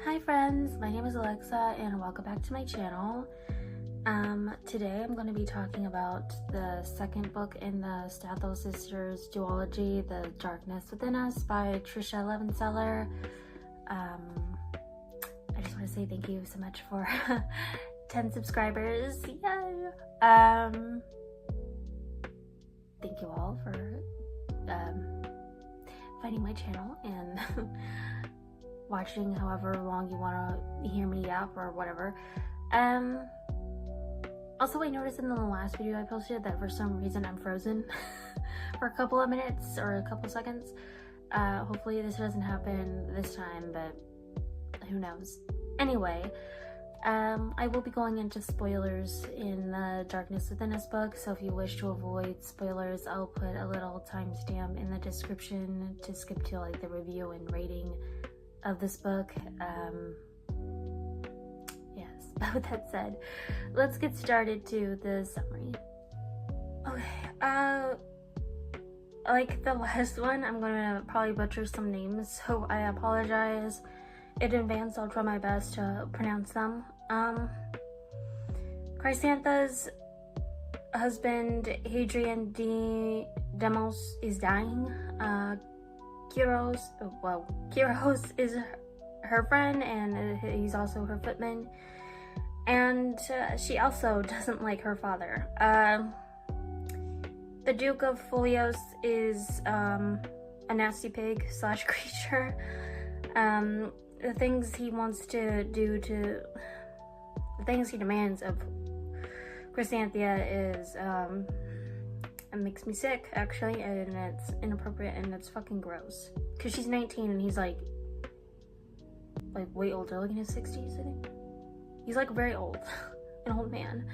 Hi friends, my name is Alexa and welcome back to my channel. Today I'm going to be talking about the second book in the Stathel Sisters duology, The Darkness Within Us by Trisha Levenseller. I just want to say thank you so much for 10 subscribers. Yay! Thank you all for finding my channel and watching however long you want to hear me yap or whatever. Also, I noticed in the last video I posted that for some reason I'm frozen for a couple of minutes or a couple seconds. Hopefully this doesn't happen this time, but who knows. Anyway, I will be going into spoilers in the Darkness Within Us book, so if you wish to avoid spoilers, I'll put a little timestamp in the description to skip to like the review and rating of this book. Yes, but with that said, let's get started to the summary. Okay, like the last one, I'm gonna probably butcher some names, so I apologize in advance. I'll try my best to pronounce them. Chrysantha's husband, Hadrian Demos, is dying. Kiros is her friend, and he's also her footman, and she also doesn't like her father. The Duke of Folios is a nasty pig / creature. The things he wants to do the things he demands of Chrysanthia is it makes me sick, actually, and it's inappropriate and it's fucking gross. Cause she's 19 and he's like way older, like in his 60s, I think. He's like very old, an old man.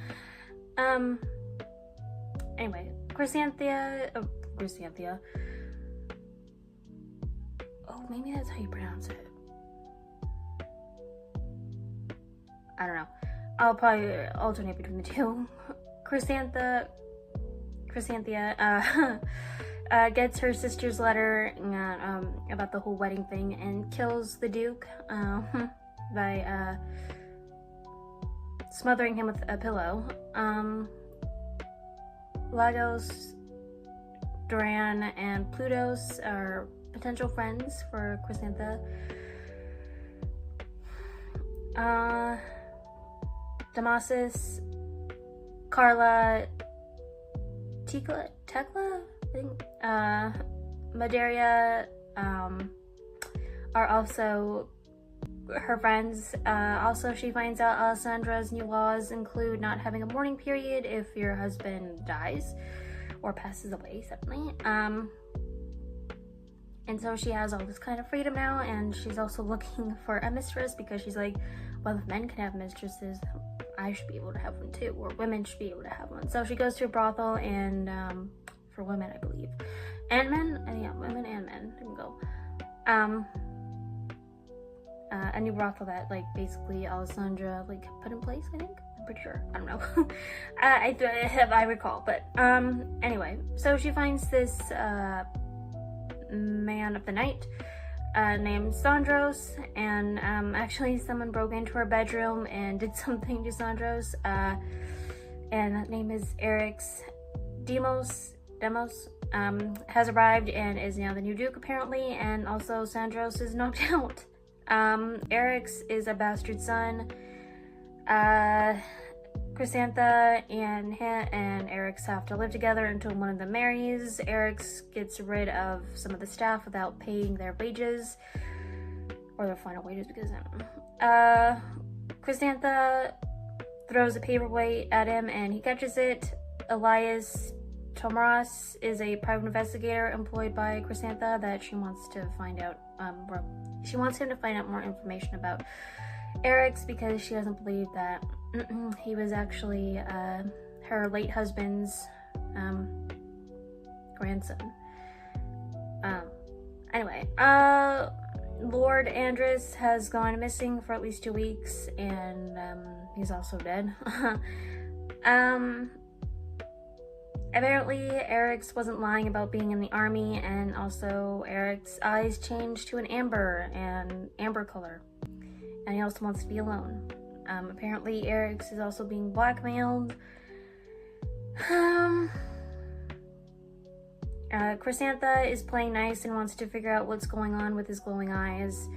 Anyway, Chrysanthia. Oh, maybe that's how you pronounce it. I don't know. I'll probably alternate between the two. Chrysanthia gets her sister's letter about the whole wedding thing and kills the Duke by smothering him with a pillow. Lagos, Duran, and Plutos are potential friends for Chrysantha. Damasus, Carla, Tekla, I think, Maderia, are also her friends. Also, she finds out Alessandra's new laws include not having a mourning period if your husband dies or passes away suddenly. And so she has all this kind of freedom now, and she's also looking for a mistress because she's like, well, if men can have mistresses, I should be able to have one too, or women should be able to have one. So she goes to a brothel, and for women, I believe, and men, and yeah, women and men can go. A new brothel that like basically Alessandra like put in place, I think. I'm pretty sure. I don't know. I recall, but anyway, so she finds this man of the night named Sandros, and actually someone broke into her bedroom and did something to Sandros, and that name is Eric's Demos has arrived and is now the new Duke apparently, and also Sandros is knocked out. Eric's is a bastard son. Chrysantha and Eric's have to live together until one of them marries. Eric's gets rid of some of the staff without paying their wages, or their final wages, because Chrysantha throws a paperweight at him and he catches it. Elias Tomaras is a private investigator employed by Chrysantha that she wants to find out, she wants him to find out more information about Eric's, because she doesn't believe that he was actually her late husband's grandson. Anyway, Lord Andrus has gone missing for at least 2 weeks, and he's also dead. Apparently, Eric's wasn't lying about being in the army, and also Eric's eyes changed to an amber color. and he also wants to be alone. Apparently Eric's is also being blackmailed. Chrysantha is playing nice and wants to figure out what's going on with his glowing eyes.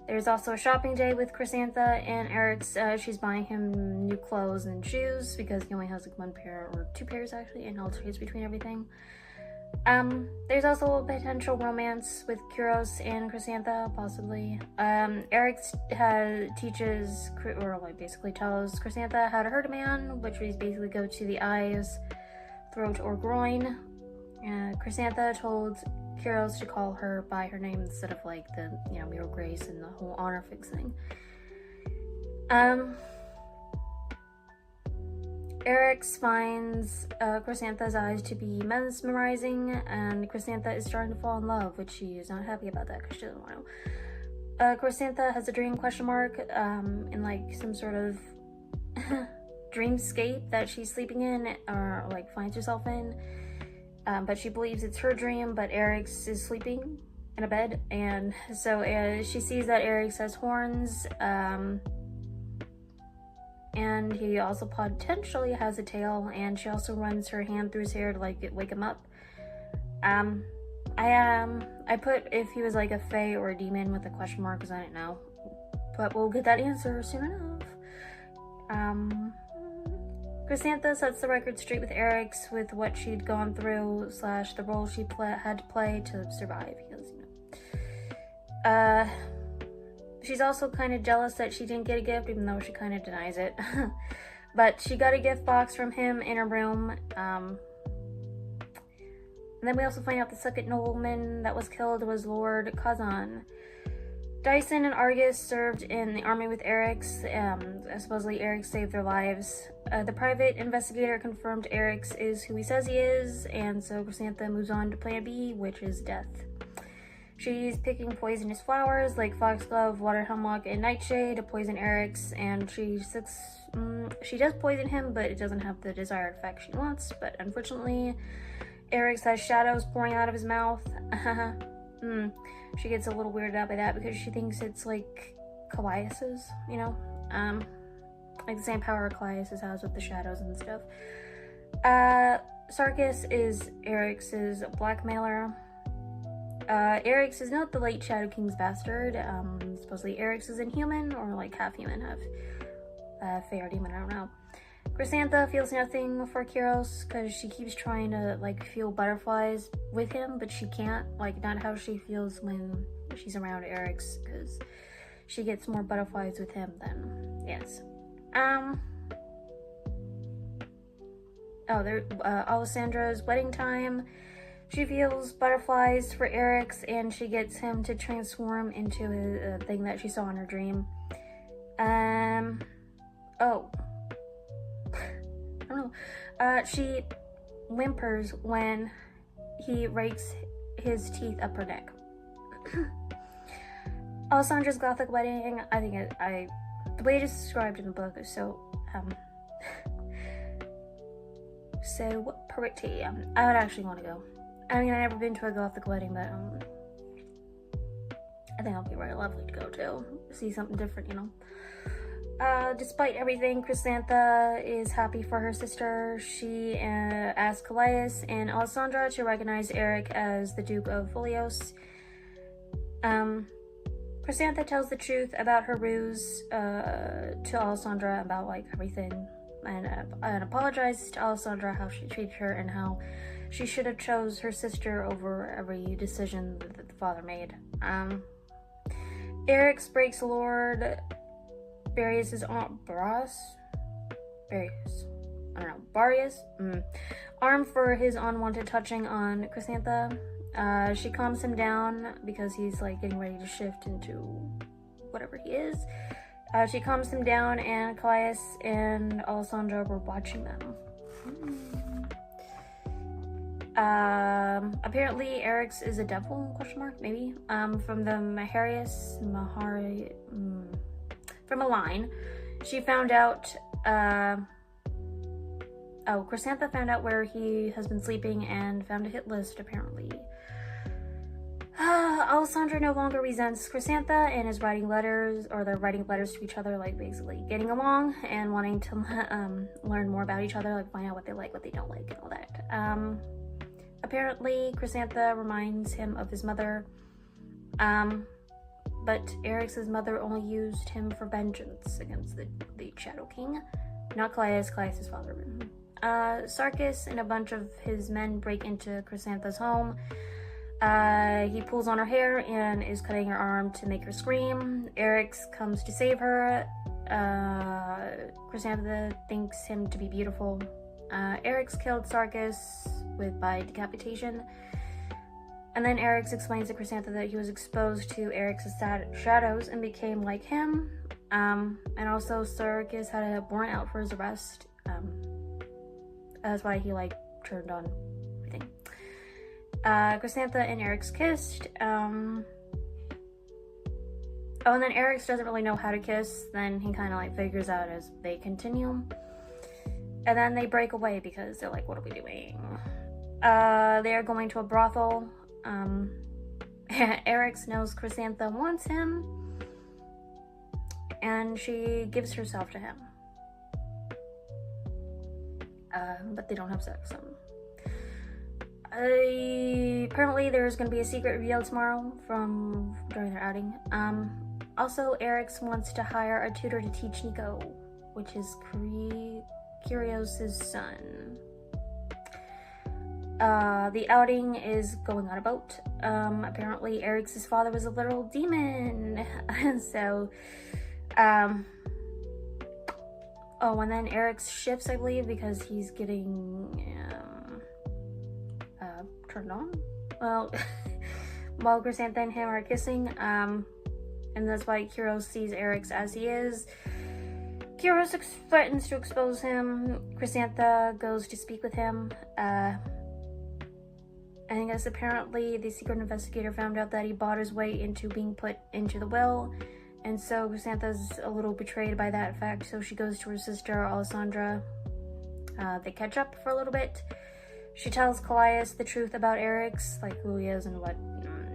There's also a shopping day with Chrysantha and Eric's. She's buying him new clothes and shoes because he only has like one pair or two pairs actually, and alternates between everything. There's also a potential romance with Kuros and Chrysantha, possibly. Eric teaches, or like basically tells Chrysantha how to hurt a man, which is basically go to the eyes, throat, or groin. Chrysantha told Kuros to call her by her name instead of like the, Miro Grace and the whole honor fix thing. Eric finds Chrysantha's eyes to be mesmerizing, and Chrysantha is starting to fall in love, which she is not happy about that because she doesn't want to. Chrysantha has a dream ? In like some sort of dreamscape that she's sleeping in or like finds herself in. But she believes it's her dream, but Eric's is sleeping in a bed, and so she sees that Eric's has horns, and he also potentially has a tail, and she also runs her hand through his hair to like wake him up. I put if he was like a fae or a demon with a question mark because I didn't know, but we'll get that answer soon enough. Chrysantha sets the record straight with Eric's with what she'd gone through / the role she had to play to survive, because she's also kind of jealous that she didn't get a gift, even though she kind of denies it. But she got a gift box from him in her room. And then we also find out the second nobleman that was killed was Lord Kazan. Dyson and Argus served in the army with Eric's. Supposedly Eric saved their lives. The private investigator confirmed Eric's is who he says he is, and so Chrysantha moves on to plan B, which is death. She's picking poisonous flowers like foxglove, water hemlock, and nightshade to poison Eric's, and she does poison him, but it doesn't have the desired effect she wants. But unfortunately, Eric's has shadows pouring out of his mouth. She gets a little weirded out by that because she thinks it's like Callias's, like the same power Callias has with the shadows and stuff. Sarkis is Eric's blackmailer. Eric's is not the late Shadow King's bastard. Supposedly Eric's is inhuman or like half human, half fae or demon, I don't know. Chrysantha feels nothing for Kuros because she keeps trying to like feel butterflies with him, but she can't, like not how she feels when she's around Eric's, because she gets more butterflies with him than yes. Alessandra's wedding time. She feels butterflies for Eric's, and she gets him to transform into a thing that she saw in her dream. I don't know. She whimpers when he rakes his teeth up her neck. Alessandra's gothic wedding, I think the way it is described in the book is so pretty. I would actually want to go. I mean, I've never been to a gothic wedding, but I think it'll be really lovely to go to. See something different, Despite everything, Chrysantha is happy for her sister. She asks Callias and Alessandra to recognize Eric as the Duke of Folios. Chrysantha tells the truth about her ruse to Alessandra about like everything, and apologizes to Alessandra how she treated her and how she should have chose her sister over every decision that the father made. Eric breaks Lord Barrius' arm for his unwanted touching on Chrysantha. She calms him down because he's like getting ready to shift into whatever he is. She calms him down, and Callias and Alessandra were watching them. Apparently Eric's is a devil, maybe, from the from a line. She found out, Chrysantha found out where he has been sleeping and found a hit list, apparently. Alessandra no longer resents Chrysantha and is writing letters, or they're writing letters to each other, like basically getting along and wanting to learn more about each other, like find out what they like, what they don't like, and all that. Apparently, Chrysantha reminds him of his mother, but Eric's mother only used him for vengeance against the Shadow King, not Caius' father. Sarkis and a bunch of his men break into Chrysantha's home. He pulls on her hair and is cutting her arm to make her scream. Eric's comes to save her. Chrysantha thinks him to be beautiful. Eric's killed Sarkis by decapitation. And then Eric's explains to Chrysantha that he was exposed to Eric's shadows and became like him. And also Sarkis had a warrant out for his arrest. That's why he turned on everything. Chrysantha and Eric's kissed. Oh, and then Eric's doesn't really know how to kiss. Then he kind of figures out as they continue. And then they break away because they're like, what are we doing? They're going to a brothel. Eric's knows Chrysantha wants him. And she gives herself to him. But they don't have sex. Apparently there's going to be a secret revealed tomorrow during their outing. Also, Eric's wants to hire a tutor to teach Nico, which is Kyrios' son. The outing is going on a boat. Apparently Eric's father was a literal demon. So, oh, and then Eric's shifts, I believe, because he's getting, turned on. Well, while Chrysantha and him are kissing, and that's why Kyrios sees Eric's as he is. Kyrios threatens to expose him. Chrysantha goes to speak with him. And I guess apparently the secret investigator found out that he bought his way into being put into the well. And so Chrysantha's a little betrayed by that fact, so she goes to her sister, Alessandra. They catch up for a little bit. She tells Caius the truth about Eric's, who he is and what,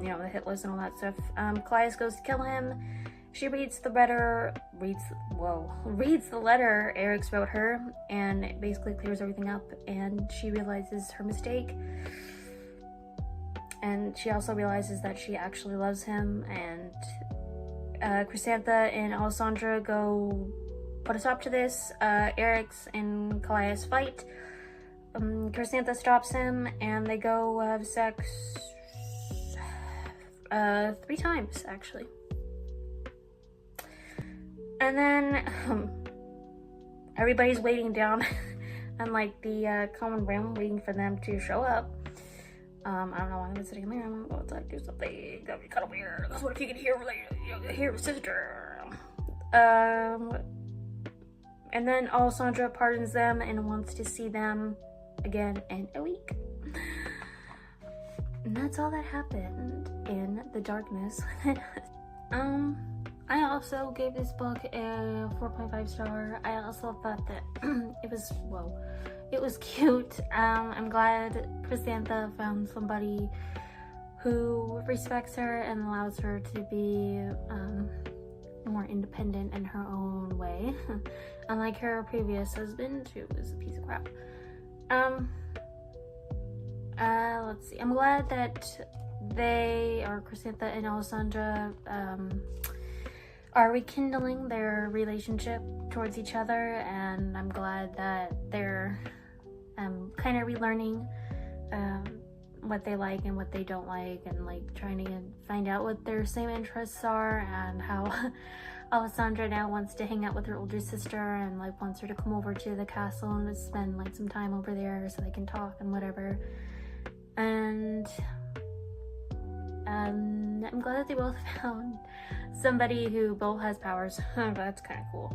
the hit list and all that stuff. Caius goes to kill him. She reads the letter Eric's wrote her, and it basically clears everything up, and she realizes her mistake. And she also realizes that she actually loves him, and Chrysantha and Alessandra go put a stop to this. Eric's and Caius fight. Chrysantha stops him, and they go have sex 3 times, actually. And then everybody's waiting down on the common room, waiting for them to show up. I don't know why I'm sitting in my room. I'm about to do something. That'd be kind of weird. That's what if you can hear your sister. And then Alessandra pardons them and wants to see them again in a week. And that's all that happened in the darkness. I also gave this book a 4.5 star. I also thought that it was cute. I'm glad Chrysantha found somebody who respects her and allows her to be more independent in her own way. Unlike her previous husband, who was a piece of crap. Let's see. I'm glad that Chrysantha and Alessandra, are rekindling their relationship towards each other, and I'm glad that they're kind of relearning what they like and what they don't like, and trying to find out what their same interests are, and how Alessandra now wants to hang out with her older sister and wants her to come over to the castle and spend some time over there so they can talk and whatever. And I'm glad that they both found somebody who both has powers. That's kind of cool.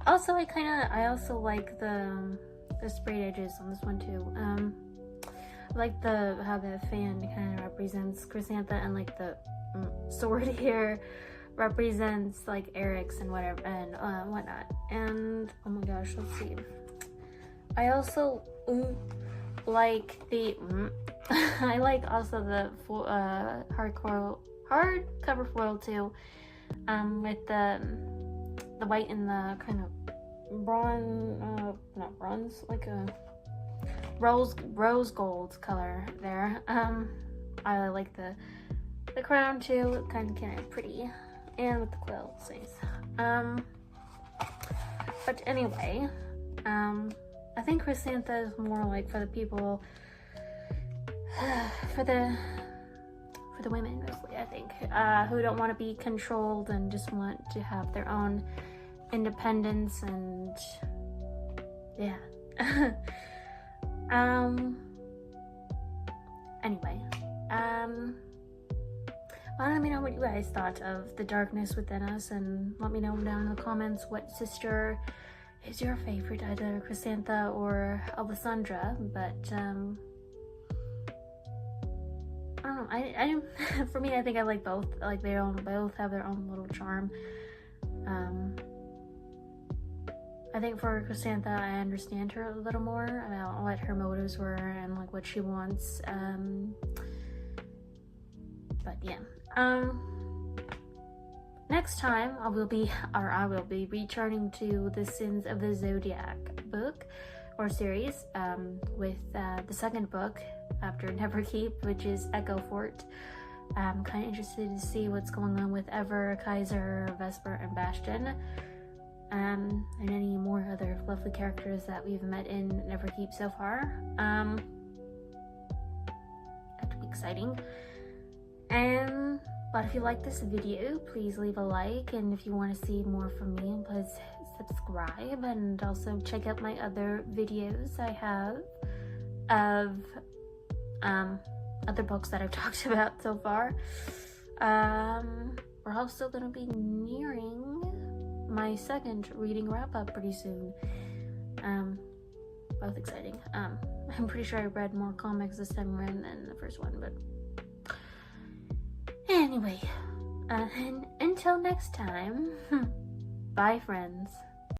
Also, I also like the sprayed edges on this one too. I like how the fan kind of represents Chrysantha, and the sword here represents Eric's and whatever and whatnot. And oh my gosh, let's see. I also like the I like also the hardcover foil too, with the white and the kind of not bronze, like a rose gold color there. I like the crown too, kind of pretty, and with the quill, it's nice. But anyway, I think Chrysanthemum is more like for the people, for the women mostly, I think, who don't want to be controlled and just want to have their own independence and yeah. Anyway, well, let me know what you guys thought of the darkness within us, and let me know down in the comments what sister is your favorite, either Chrysantha or Alessandra. But I don't know, I for me, I think I like both. Like they both have their own little charm. I think for Chrysantha, I understand her a little more about what her motives were and like what she wants. But yeah. Next time I will be returning to the Sins of the Zodiac book or series, with the second book after Neverkeep, which is Echo Fort. I'm kind of interested to see what's going on with Ever, Kaiser, Vesper, and Bastion. And any more other lovely characters that we've met in Neverkeep so far. That'll be exciting. But if you like this video, please leave a like, and if you want to see more from me, please subscribe, and also check out my other videos I have of other books that I've talked about so far. We're also going to be nearing my second reading wrap-up pretty soon. Both exciting. I'm pretty sure I read more comics this time around than the first one, but anyway, and until next time, bye friends.